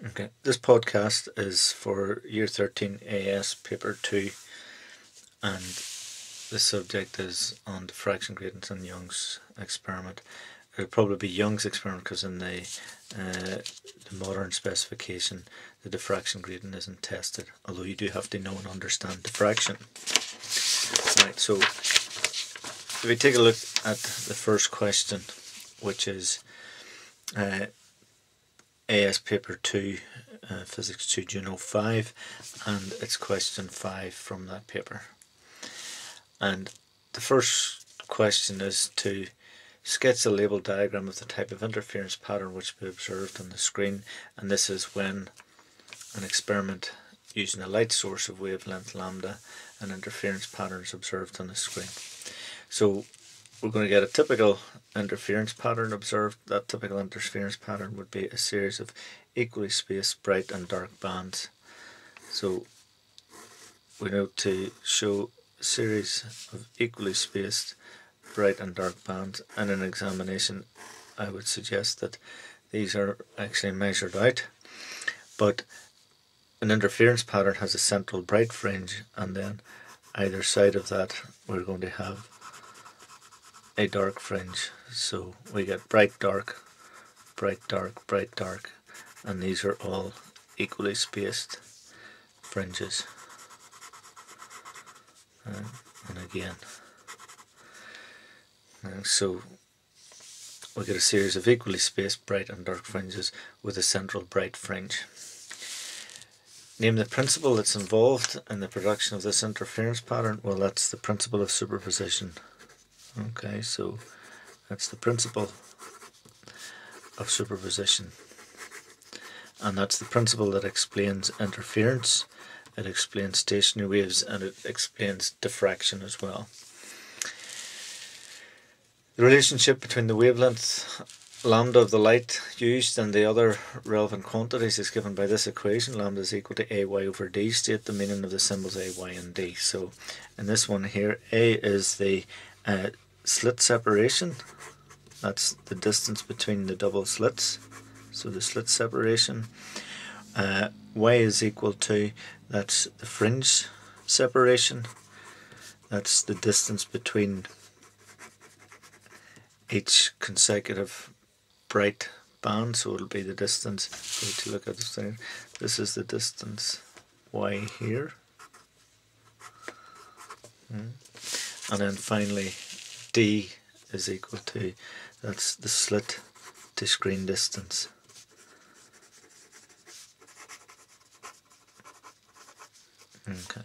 Okay, this podcast is for Year 13 AS Paper 2, and the subject is on diffraction gratings and Young's experiment. It would probably be Young's experiment because in the modern specification the diffraction grating isn't tested, although you do have to know and understand diffraction. Right, so if we take a look at the first question, which is AS Paper 2, Physics 2 Jun2005, and it's question 5 from that paper. And the first question is to sketch a label diagram of the type of interference pattern which will be observed on the screen, and this is when an experiment using a light source of wavelength lambda and interference patterns observed on the screen. So we're going to get a typical interference pattern observed. That typical interference pattern would be a series of equally spaced bright and dark bands. So we know to show a series of equally spaced bright and dark bands, and in examination I would suggest that these are actually measured out, but an interference pattern has a central bright fringe, and then either side of that we're going to have a dark fringe. So we get bright dark, bright dark, bright dark, and these are all equally spaced fringes. And again, so we get a series of equally spaced bright and dark fringes with a central bright fringe. Name the principle that's involved in the production of this interference pattern. Well, that's the principle of superposition. Okay, so that's the principle of superposition, and that's the principle that explains interference, it explains stationary waves, and it explains diffraction as well. The relationship between the wavelength lambda of the light used and the other relevant quantities is given by this equation. Lambda is equal to AY over D. State the meaning of the symbols AY and D. So in this one here, A is the slit separation, that's the distance between the double slits, so the slit separation. Y is equal to, that's the fringe separation, that's the distance between each consecutive bright band, so it'll be the distance, to look at this thing, this is the distance Y here, and then finally D is equal to, that's the slit to screen distance. Okay.